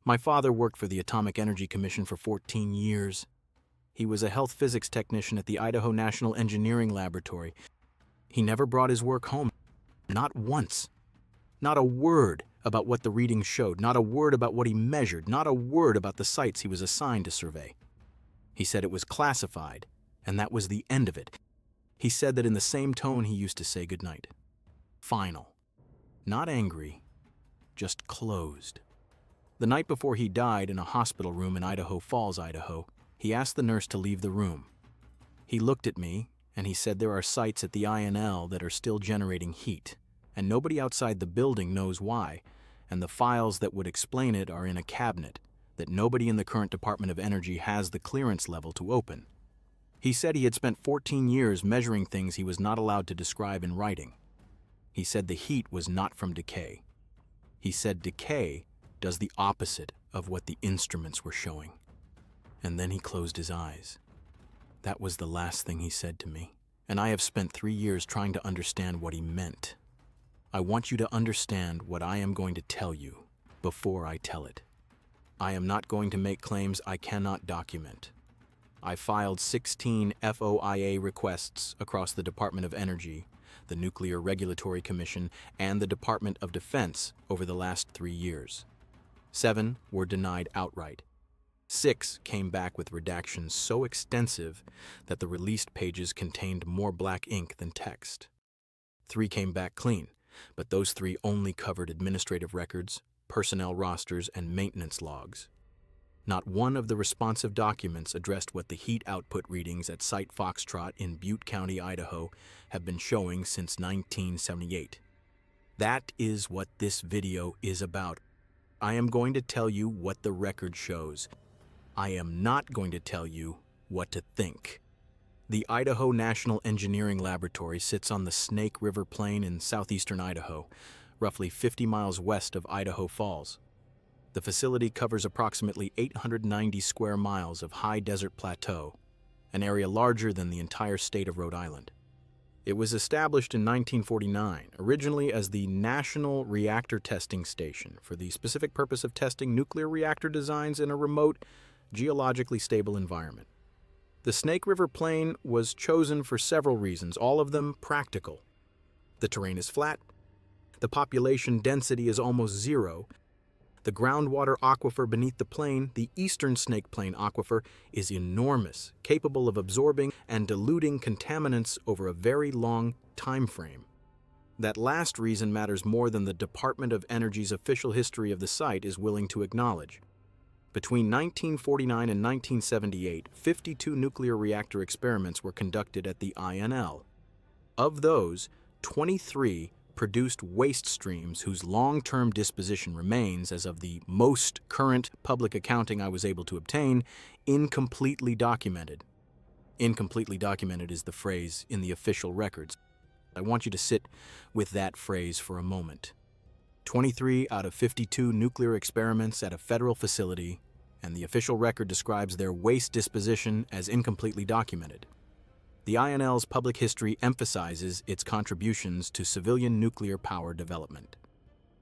My father worked for the Atomic Energy Commission for 14 years. He was a health physics technician at the Idaho National Engineering Laboratory. He never brought his work home, not once. Not a word about what the readings showed, not a word about what he measured, not a word about the sites he was assigned to survey. He said it was classified, and that was the end of it. He said that in the same tone he used to say goodnight. Final. Not angry, just closed. The night before he died in a hospital room in Idaho Falls, Idaho, he asked the nurse to leave the room. He looked at me, and he said there are sites at the INL that are still generating heat, and nobody outside the building knows why, and the files that would explain it are in a cabinet that nobody in the current Department of Energy has the clearance level to open. He said he had spent 14 years measuring things he was not allowed to describe in writing. He said the heat was not from decay. He said decay does the opposite of what the instruments were showing. And then he closed his eyes. That was the last thing he said to me, and I have spent 3 years trying to understand what he meant. I want you to understand what I am going to tell you before I tell it. I am not going to make claims I cannot document. I filed 16 FOIA requests across the Department of Energy, the Nuclear Regulatory Commission, and the Department of Defense over the last 3 years. 7 were denied outright. 6 came back with redactions so extensive that the released pages contained more black ink than text. 3 came back clean, but those 3 only covered administrative records, personnel rosters, and maintenance logs. Not one of the responsive documents addressed what the heat output readings at Site Foxtrot in Butte County, Idaho, have been showing since 1978. That is what this video is about. I am going to tell you what the record shows. I am not going to tell you what to think. The Idaho National Engineering Laboratory sits on the Snake River Plain in southeastern Idaho, roughly 50 miles west of Idaho Falls. The facility covers approximately 890 square miles of high desert plateau, an area larger than the entire state of Rhode Island. It was established in 1949, originally as the National Reactor Testing Station for the specific purpose of testing nuclear reactor designs in a remote, geologically stable environment. The Snake River Plain was chosen for several reasons, all of them practical. The terrain is flat, the population density is almost zero, the groundwater aquifer beneath the plain, the eastern Snake Plain aquifer, is enormous, capable of absorbing and diluting contaminants over a very long time frame. That last reason matters more than the Department of Energy's official history of the site is willing to acknowledge. Between 1949 and 1978, 52 nuclear reactor experiments were conducted at the INL. Of those, 23 produced waste streams whose long-term disposition remains, as of the most current public accounting I was able to obtain, incompletely documented. Incompletely documented is the phrase in the official records. I want you to sit with that phrase for a moment. 23 out of 52 nuclear experiments at a federal facility, and the official record describes their waste disposition as incompletely documented. The INL's public history emphasizes its contributions to civilian nuclear power development.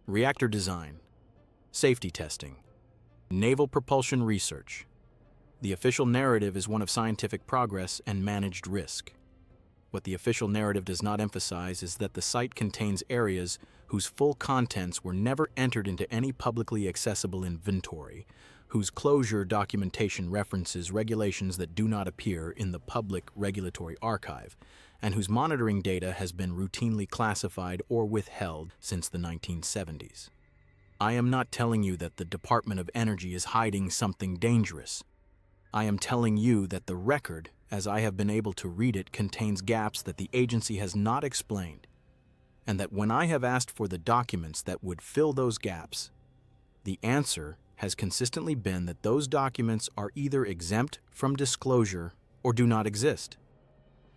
Reactor design, safety testing, naval propulsion research. The official narrative is one of scientific progress and managed risk. What the official narrative does not emphasize is that the site contains areas whose full contents were never entered into any publicly accessible inventory, whose closure documentation references regulations that do not appear in the public regulatory archive, and whose monitoring data has been routinely classified or withheld since the 1970s. I am not telling you that the Department of Energy is hiding something dangerous. I am telling you that the record, as I have been able to read it, contains gaps that the agency has not explained, and that when I have asked for the documents that would fill those gaps, the answer has consistently been that those documents are either exempt from disclosure or do not exist.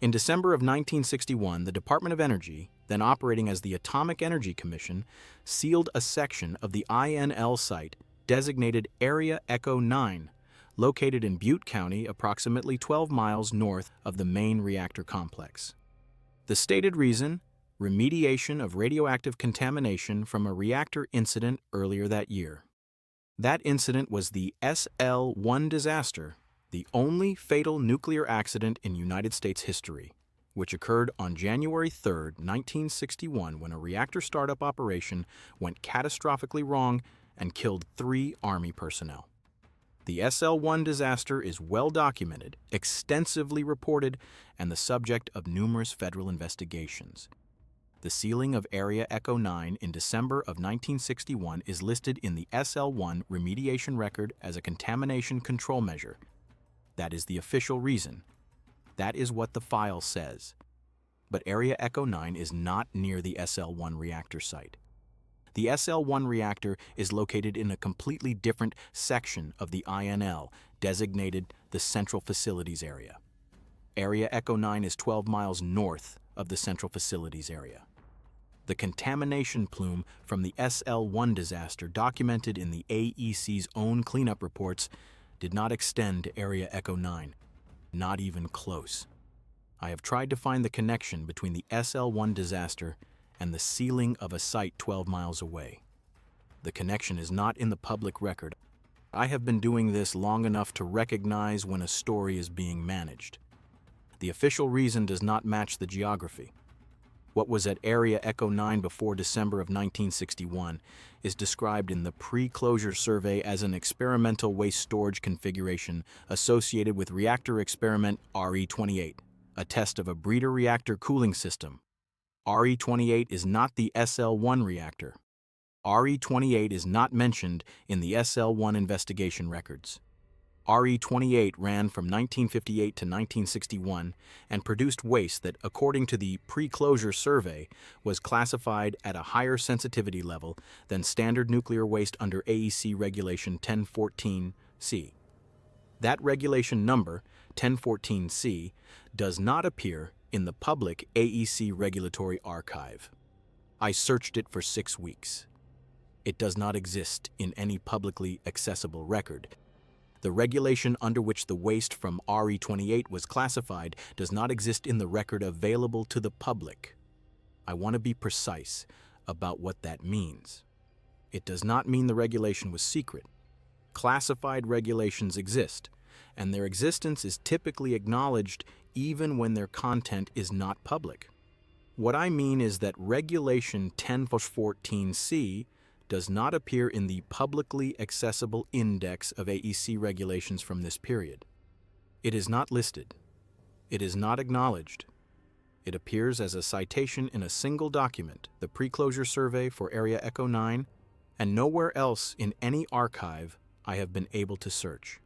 In December of 1961, the Department of Energy, then operating as the Atomic Energy Commission, sealed a section of the INL site designated Area Echo 9, located in Butte County, approximately 12 miles north of the main reactor complex. The stated reason: remediation of radioactive contamination from a reactor incident earlier that year. That incident was the SL-1 disaster, the only fatal nuclear accident in United States history, which occurred on January 3, 1961, when a reactor startup operation went catastrophically wrong and killed 3 Army personnel. The SL-1 disaster is well documented, extensively reported, and the subject of numerous federal investigations. The sealing of Area Echo 9 in December of 1961 is listed in the SL-1 remediation record as a contamination control measure. That is the official reason. That is what the file says. But Area Echo 9 is not near the SL-1 reactor site. The SL-1 reactor is located in a completely different section of the INL, designated the Central Facilities Area. Area Echo 9 is 12 miles north of the Central Facilities Area. The contamination plume from the SL-1 disaster documented in the AEC's own cleanup reports did not extend to Area Echo 9, not even close. I have tried to find the connection between the SL-1 disaster and the sealing of a site 12 miles away. The connection is not in the public record. I have been doing this long enough to recognize when a story is being managed. The official reason does not match the geography. What was at Area Echo 9 before December of 1961 is described in the pre-closure survey as an experimental waste storage configuration associated with reactor experiment RE-28, a test of a breeder reactor cooling system. RE-28 is not the SL-1 reactor. RE-28 is not mentioned in the SL-1 investigation records. RE-28 ran from 1958 to 1961 and produced waste that, according to the pre-closure survey, was classified at a higher sensitivity level than standard nuclear waste under AEC Regulation 1014C. That regulation number, 1014C, does not appear in the public AEC regulatory archive. I searched it for 6 weeks. It does not exist in any publicly accessible record. The regulation under which the waste from RE-28 was classified does not exist in the record available to the public. I want to be precise about what that means. It does not mean the regulation was secret. Classified regulations exist, and their existence is typically acknowledged even when their content is not public. What I mean is that Regulation 1014C does not appear in the publicly accessible index of AEC regulations from this period. It is not listed. It is not acknowledged. It appears as a citation in a single document, the pre-closure survey for Area Echo 9, and nowhere else in any archive I have been able to search.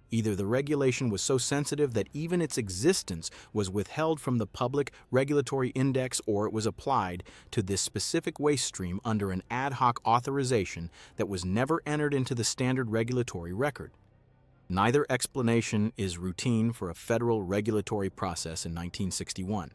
Either the regulation was so sensitive that even its existence was withheld from the public regulatory index, or it was applied to this specific waste stream under an ad hoc authorization that was never entered into the standard regulatory record. Neither explanation is routine for a federal regulatory process in 1961.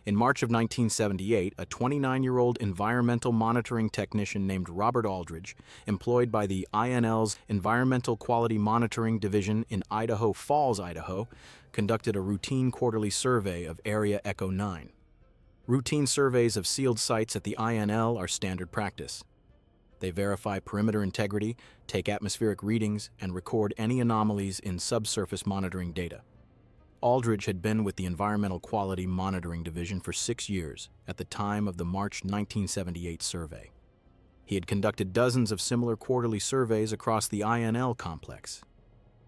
In March of 1978, a 29-year-old environmental monitoring technician named Robert Aldridge, employed by the INL's Environmental Quality Monitoring Division in Idaho Falls, Idaho, conducted a routine quarterly survey of Area Echo 9. Routine surveys of sealed sites at the INL are standard practice. They verify perimeter integrity, take atmospheric readings, and record any anomalies in subsurface monitoring data. Aldridge had been with the Environmental Quality Monitoring Division for 6 years at the time of the March 1978 survey. He had conducted dozens of similar quarterly surveys across the INL complex.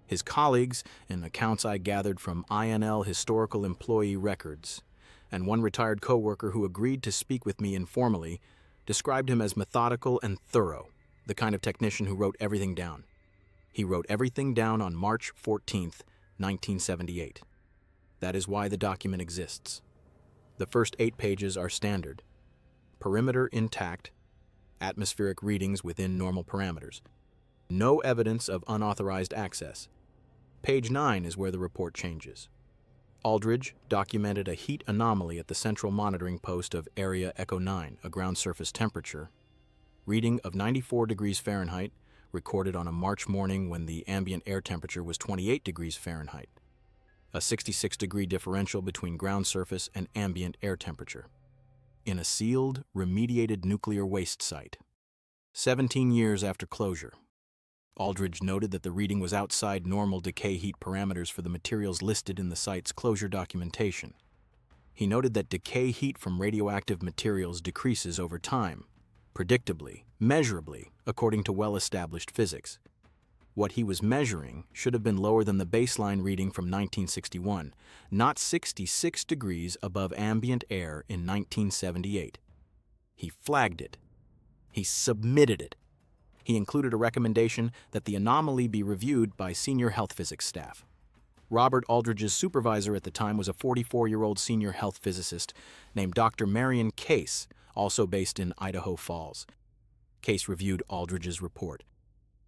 His colleagues, and accounts I gathered from INL historical employee records, and one retired coworker who agreed to speak with me informally, described him as methodical and thorough, the kind of technician who wrote everything down. He wrote everything down on March 14, 1978. That is why the document exists. The first 8 pages are standard. Perimeter intact, atmospheric readings within normal parameters. No evidence of unauthorized access. Page 9 is where the report changes. Aldridge documented a heat anomaly at the central monitoring post of Area Echo 9, a ground surface temperature. Reading of 94 degrees Fahrenheit, recorded on a March morning when the ambient air temperature was 28 degrees Fahrenheit. A 66-degree differential between ground surface and ambient air temperature. In a sealed, remediated nuclear waste site. 17 years after closure. Aldridge noted that the reading was outside normal decay heat parameters for the materials listed in the site's closure documentation. He noted that decay heat from radioactive materials decreases over time, predictably, measurably, according to well-established physics. What he was measuring should have been lower than the baseline reading from 1961, not 66 degrees above ambient air in 1978. He flagged it. He submitted it. He included a recommendation that the anomaly be reviewed by senior health physics staff. Robert Aldridge's supervisor at the time was a 44-year-old senior health physicist named Dr. Marion Case, also based in Idaho Falls. Case reviewed Aldridge's report.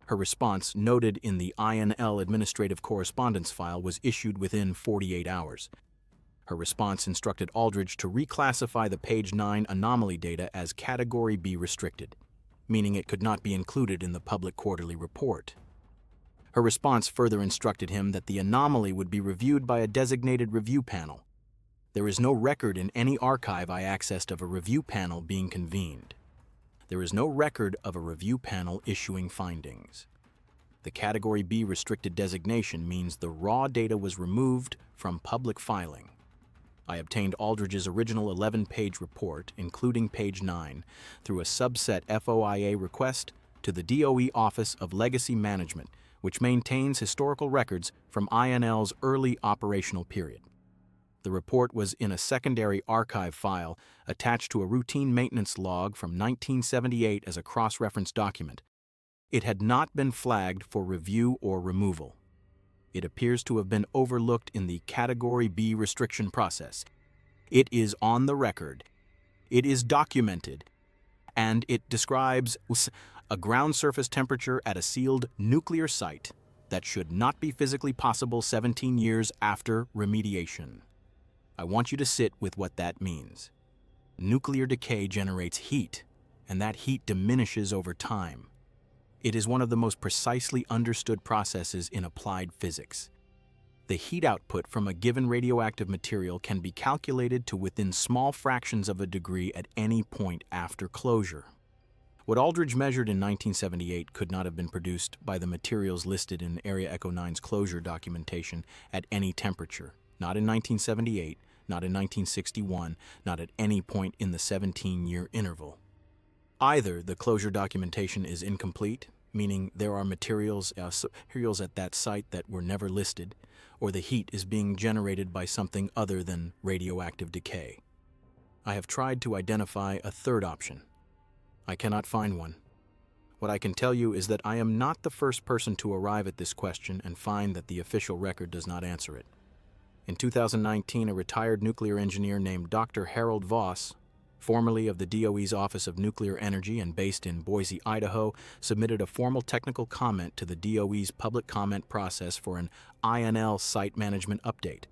Her response, noted in the INL administrative correspondence file, was issued within 48 hours. Her response instructed Aldridge to reclassify the page 9 anomaly data as Category B restricted, meaning it could not be included in the public quarterly report. Her response further instructed him that the anomaly would be reviewed by a designated review panel. There is no record in any archive I accessed of a review panel being convened. There is no record of a review panel issuing findings. The Category B restricted designation means the raw data was removed from public filing. I obtained Aldridge's original 11-page report, including page 9, through a subset FOIA request to the DOE Office of Legacy Management, which maintains historical records from INL's early operational period. The report was in a secondary archive file attached to a routine maintenance log from 1978 as a cross-reference document. It had not been flagged for review or removal. It appears to have been overlooked in the Category B restriction process. It is on the record. It is documented. And it describes a ground surface temperature at a sealed nuclear site that should not be physically possible 17 years after remediation. I want you to sit with what that means. Nuclear decay generates heat, and that heat diminishes over time. It is one of the most precisely understood processes in applied physics. The heat output from a given radioactive material can be calculated to within small fractions of a degree at any point after closure. What Aldridge measured in 1978 could not have been produced by the materials listed in Area Echo 9's closure documentation at any temperature, not in 1978, not in 1961, not at any point in the 17-year interval. Either the closure documentation is incomplete, meaning there are materials at that site that were never listed, or the heat is being generated by something other than radioactive decay. I have tried to identify a third option. I cannot find one. What I can tell you is that I am not the first person to arrive at this question and find that the official record does not answer it. In 2019, a retired nuclear engineer named Dr. Harold Voss, formerly of the DOE's Office of Nuclear Energy and based in Boise, Idaho, submitted a formal technical comment to the DOE's public comment process for an INL site management update.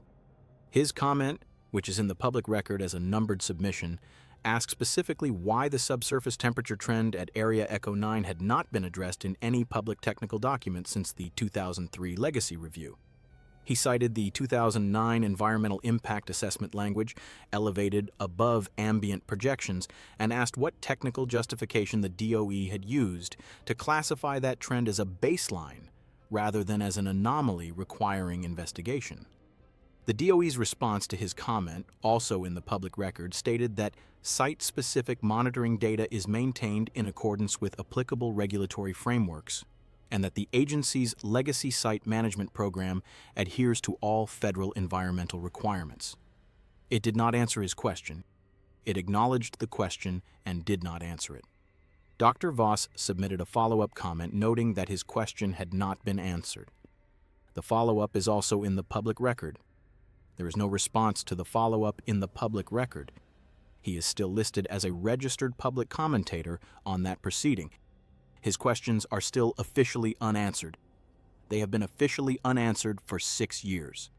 His comment, which is in the public record as a numbered submission, asked specifically why the subsurface temperature trend at Area Echo 9 had not been addressed in any public technical document since the 2003 Legacy Review. He cited the 2009 Environmental Impact Assessment language, elevated above ambient projections, and asked what technical justification the DOE had used to classify that trend as a baseline rather than as an anomaly requiring investigation. The DOE's response to his comment, also in the public record, stated that site-specific monitoring data is maintained in accordance with applicable regulatory frameworks, and that the agency's Legacy Site Management Program adheres to all federal environmental requirements. It did not answer his question. It acknowledged the question and did not answer it. Dr. Voss submitted a follow-up comment noting that his question had not been answered. The follow-up is also in the public record. There is no response to the follow-up in the public record. He is still listed as a registered public commentator on that proceeding. His questions are still officially unanswered. They have been officially unanswered for 6 years.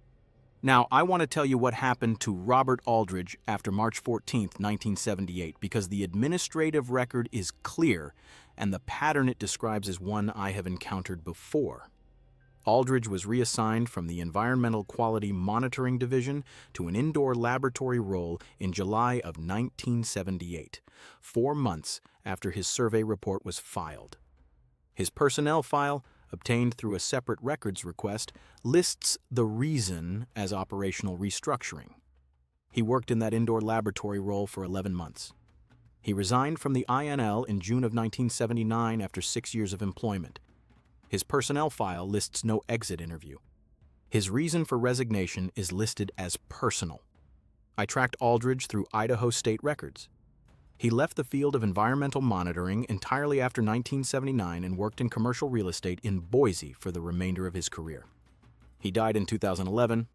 Now, I want to tell you what happened to Robert Aldridge after March 14, 1978, because the administrative record is clear, and the pattern it describes is one I have encountered before. Aldridge was reassigned from the Environmental Quality Monitoring Division to an indoor laboratory role in July of 1978, 4 months after his survey report was filed. His personnel file obtained through a separate records request, lists the reason as operational restructuring. He worked in that indoor laboratory role for 11 months. He resigned from the INL in June of 1979 after 6 years of employment. His personnel file lists no exit interview. His reason for resignation is listed as personal. I tracked Aldridge through Idaho state records. He left the field of environmental monitoring entirely after 1979 and worked in commercial real estate in Boise for the remainder of his career. He died in 2011.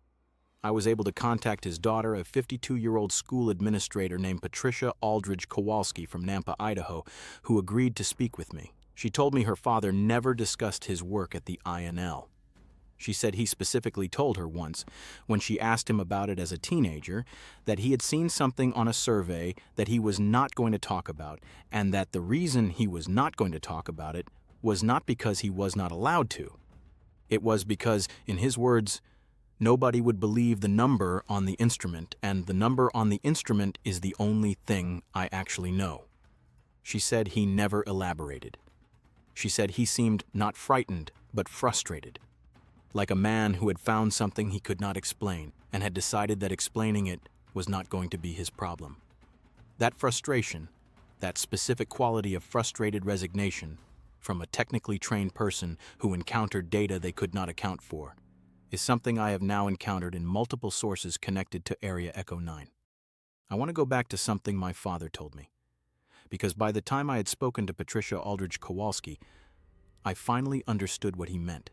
I was able to contact his daughter, a 52-year-old school administrator named Patricia Aldridge Kowalski from Nampa, Idaho, who agreed to speak with me. She told me her father never discussed his work at the INL. She said he specifically told her once, when she asked him about it as a teenager, that he had seen something on a survey that he was not going to talk about, and that the reason he was not going to talk about it was not because he was not allowed to. It was because, in his words, nobody would believe the number on the instrument, and the number on the instrument is the only thing I actually know. She said he never elaborated. She said he seemed not frightened, but frustrated, like a man who had found something he could not explain and had decided that explaining it was not going to be his problem. That frustration, that specific quality of frustrated resignation from a technically trained person who encountered data they could not account for, is something I have now encountered in multiple sources connected to Area Echo 9. I want to go back to something my father told me, because by the time I had spoken to Patricia Aldridge Kowalski, I finally understood what he meant.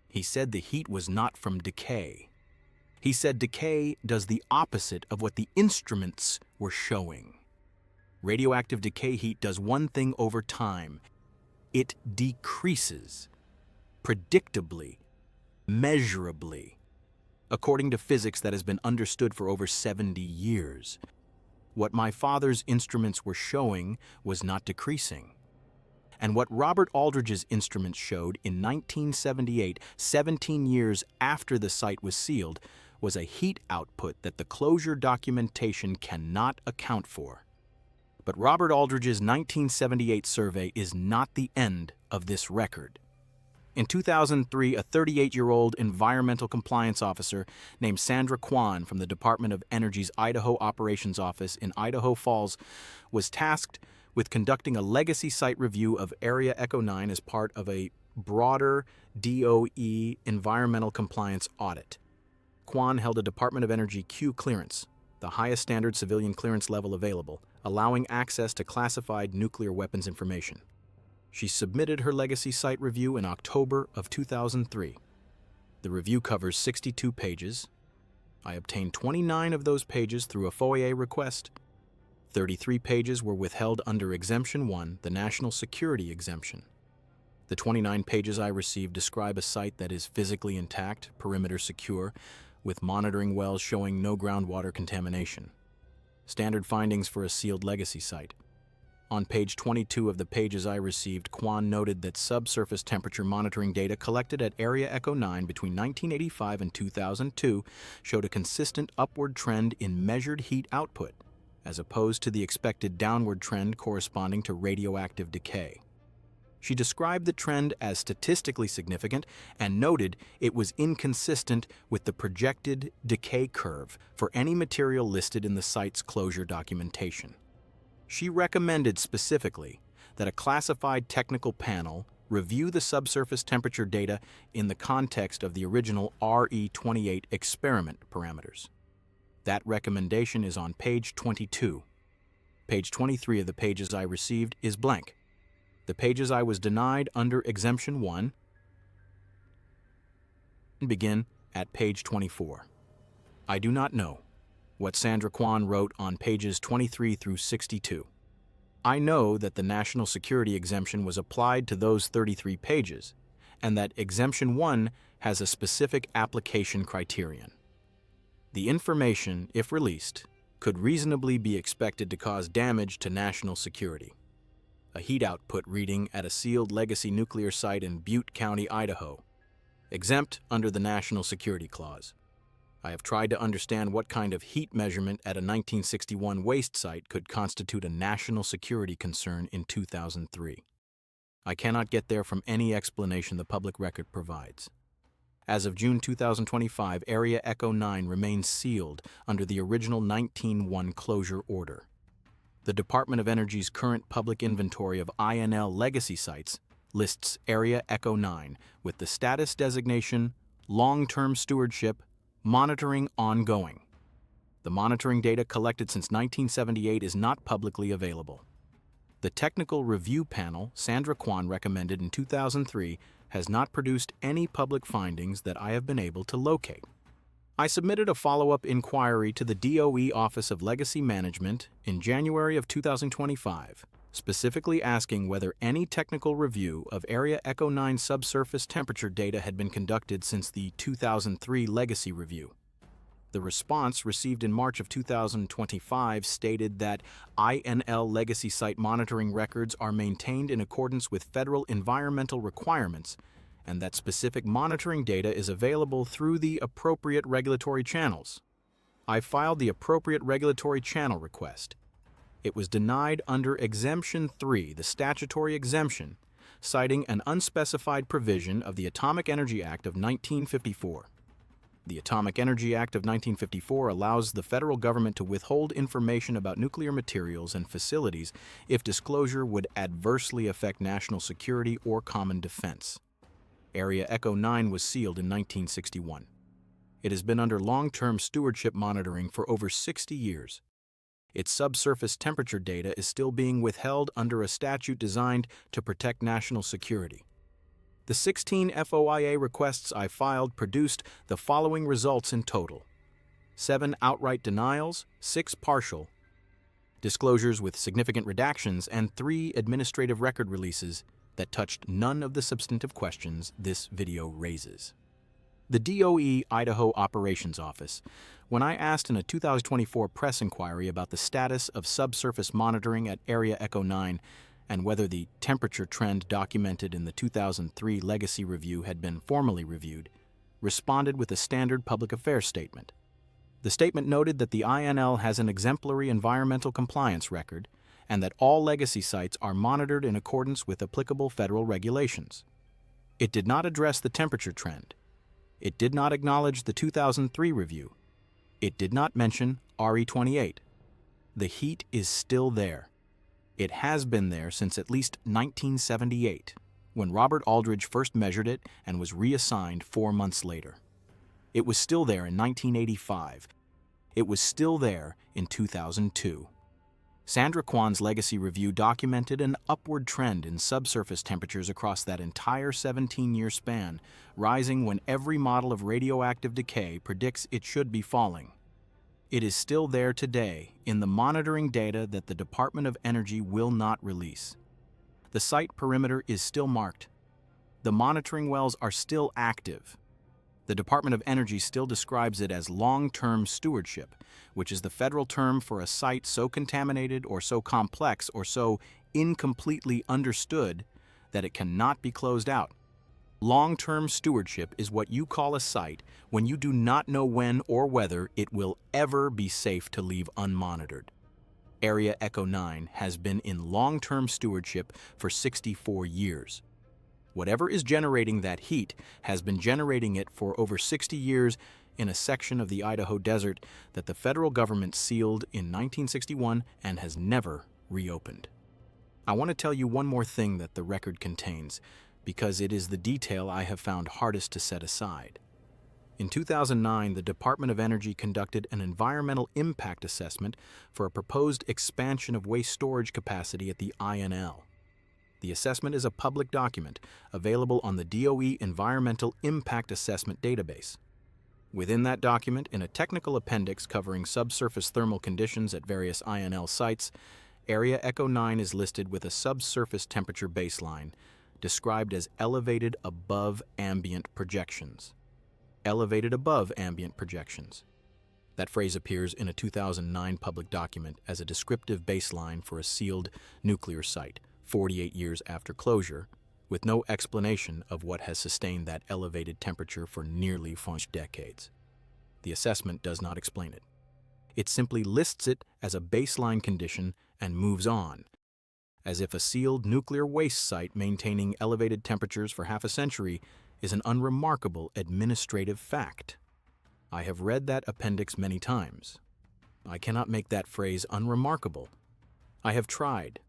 He said the heat was not from decay. He said decay does the opposite of what the instruments were showing. Radioactive decay heat does one thing over time. It decreases, predictably, measurably, according to physics that has been understood for over 70 years. What my father's instruments were showing was not decreasing. And what Robert Aldridge's instruments showed in 1978, 17 years after the site was sealed, was a heat output that the closure documentation cannot account for. But Robert Aldridge's 1978 survey is not the end of this record. In 2003, a 38-year-old environmental compliance officer named Sandra Kwan from the Department of Energy's Idaho Operations Office in Idaho Falls was tasked with conducting a legacy site review of Area Echo 9 as part of a broader DOE environmental compliance audit. Kwan held a Department of Energy Q clearance, the highest standard civilian clearance level available, allowing access to classified nuclear weapons information. She submitted her legacy site review in October of 2003. The review covers 62 pages. I obtained 29 of those pages through a FOIA request. 33 pages were withheld under Exemption 1, the National Security Exemption. The 29 pages I received describe a site that is physically intact, perimeter secure, with monitoring wells showing no groundwater contamination. Standard findings for a sealed legacy site. On page 22 of the pages I received, Kwan noted that subsurface temperature monitoring data collected at Area Echo 9 between 1985 and 2002 showed a consistent upward trend in measured heat output, as opposed to the expected downward trend corresponding to radioactive decay. She described the trend as statistically significant and noted it was inconsistent with the projected decay curve for any material listed in the site's closure documentation. She recommended specifically that a classified technical panel review the subsurface temperature data in the context of the original RE28 experiment parameters. That recommendation is on page 22. Page 23 of the pages I received is blank. The pages I was denied under Exemption 1 begin at page 24. I do not know what Sandra Kwan wrote on pages 23 through 62. I know that the National Security Exemption was applied to those 33 pages, and that Exemption 1 has a specific application criterion. The information, if released, could reasonably be expected to cause damage to national security. A heat output reading at a sealed legacy nuclear site in Butte County, Idaho, exempt under the National Security Clause. I have tried to understand what kind of heat measurement at a 1961 waste site could constitute a national security concern in 2003. I cannot get there from any explanation the public record provides. As of June 2025, Area Echo 9 remains sealed under the original 19-1 closure order. The Department of Energy's current public inventory of INL legacy sites lists Area Echo 9 with the status designation Long-Term Stewardship, Monitoring Ongoing. The monitoring data collected since 1978 is not publicly available. The Technical Review Panel Sandra Kwan recommended in 2003 has not produced any public findings that I have been able to locate. I submitted a follow-up inquiry to the DOE Office of Legacy Management in January of 2025, specifically asking whether any technical review of Area Echo 9 subsurface temperature data had been conducted since the 2003 legacy review. The response received in March of 2025 stated that INL legacy site monitoring records are maintained in accordance with federal environmental requirements and that specific monitoring data is available through the appropriate regulatory channels. I filed the appropriate regulatory channel request. It was denied under Exemption 3, the statutory exemption, citing an unspecified provision of the Atomic Energy Act of 1954. The Atomic Energy Act of 1954 allows the federal government to withhold information about nuclear materials and facilities if disclosure would adversely affect national security or common defense. Area Echo 9 was sealed in 1961. It has been under long-term stewardship monitoring for over 60 years. Its subsurface temperature data is still being withheld under a statute designed to protect national security. The 16 FOIA requests I filed produced the following results in total: 7 outright denials, 6 partial, disclosures with significant redactions, and 3 administrative record releases that touched none of the substantive questions this video raises. The DOE Idaho Operations Office, when I asked in a 2024 press inquiry about the status of subsurface monitoring at Area Echo 9 and whether the temperature trend documented in the 2003 legacy review had been formally reviewed, responded with a standard public affairs statement. The statement noted that the INL has an exemplary environmental compliance record and that all legacy sites are monitored in accordance with applicable federal regulations. It did not address the temperature trend. It did not acknowledge the 2003 review. It did not mention RE28. The heat is still there. It has been there since at least 1978, when Robert Aldridge first measured it and was reassigned 4 months later. It was still there in 1985. It was still there in 2002. Sandra Kwan's legacy review documented an upward trend in subsurface temperatures across that entire 17-year span, rising when every model of radioactive decay predicts it should be falling. It is still there today in the monitoring data that the Department of Energy will not release. The site perimeter is still marked. The monitoring wells are still active. The Department of Energy still describes it as long-term stewardship, which is the federal term for a site so contaminated or so complex or so incompletely understood that it cannot be closed out. Long-term stewardship is what you call a site when you do not know when or whether it will ever be safe to leave unmonitored. Area Echo 9 has been in long-term stewardship for 64 years. Whatever is generating that heat has been generating it for over 60 years in a section of the Idaho desert that the federal government sealed in 1961 and has never reopened. I want to tell you one more thing that the record contains, because it is the detail I have found hardest to set aside. In 2009, the Department of Energy conducted an environmental impact assessment for a proposed expansion of waste storage capacity at the INL. The assessment is a public document available on the DOE Environmental Impact Assessment database. Within that document, in a technical appendix covering subsurface thermal conditions at various INL sites, Area Echo 9 is listed with a subsurface temperature baseline, described as elevated above ambient projections. Elevated above ambient projections. That phrase appears in a 2009 public document as a descriptive baseline for a sealed nuclear site, 48 years after closure, with no explanation of what has sustained that elevated temperature for nearly 5 decades. The assessment does not explain it. It simply lists it as a baseline condition and moves on, as if a sealed nuclear waste site maintaining elevated temperatures for half a century is an unremarkable administrative fact. I have read that appendix many times. I cannot make that phrase unremarkable. I have tried.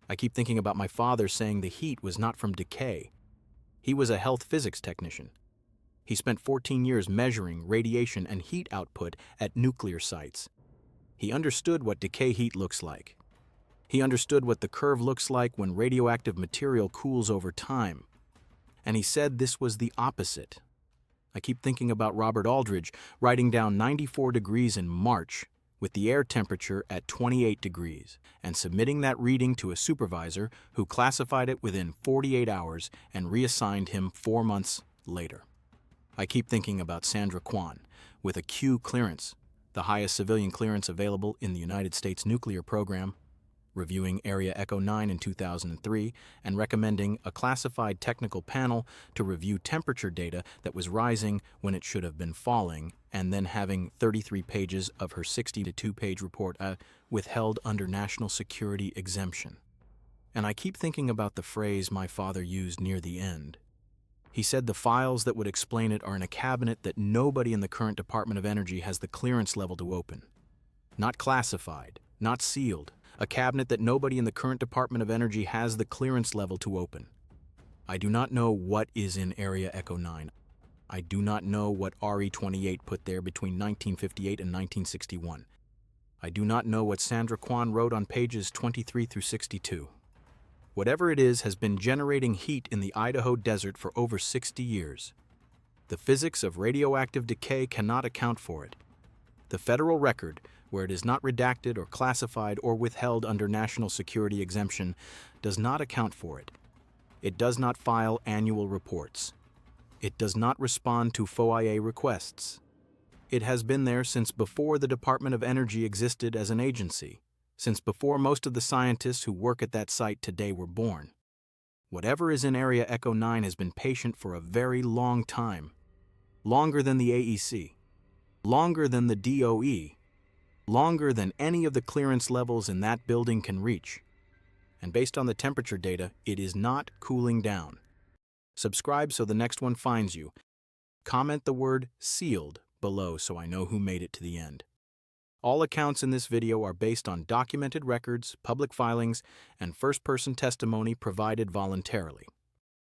I keep thinking about my father saying the heat was not from decay. He was a health physics technician. He spent 14 years measuring radiation and heat output at nuclear sites. He understood what decay heat looks like. He understood what the curve looks like when radioactive material cools over time. And he said this was the opposite. I keep thinking about Robert Aldridge writing down 94 degrees in March with the air temperature at 28 degrees and submitting that reading to a supervisor who classified it within 48 hours and reassigned him 4 months later. I keep thinking about Sandra Kwan with a Q clearance, the highest civilian clearance available in the United States nuclear program, reviewing Area Echo 9 in 2003 and recommending a classified technical panel to review temperature data that was rising when it should have been falling, and then having 33 pages of her 62-page report withheld under national security exemption. And I keep thinking about the phrase my father used near the end. He said the files that would explain it are in a cabinet that nobody in the current Department of Energy has the clearance level to open. Not classified, not sealed, a cabinet that nobody in the current Department of Energy has the clearance level to open. I do not know what is in Area Echo 9. I do not know what RE-28 put there between 1958 and 1961. I do not know what Sandra Kwan wrote on pages 23 through 62. Whatever it is has been generating heat in the Idaho desert for over 60 years. The physics of radioactive decay cannot account for it. The federal record, where it is not redacted or classified or withheld under national security exemption, does not account for it. It does not file annual reports. It does not respond to FOIA requests. It has been there since before the Department of Energy existed as an agency, since before most of the scientists who work at that site today were born. Whatever is in Area Echo 9 has been patient for a very long time, longer than the AEC, longer than the DOE, longer than any of the clearance levels in that building can reach. And based on the temperature data, it is not cooling down. Subscribe so the next one finds you. Comment the word sealed below so I know who made it to the end. All accounts in this video are based on documented records, public filings, and first-person testimony provided voluntarily.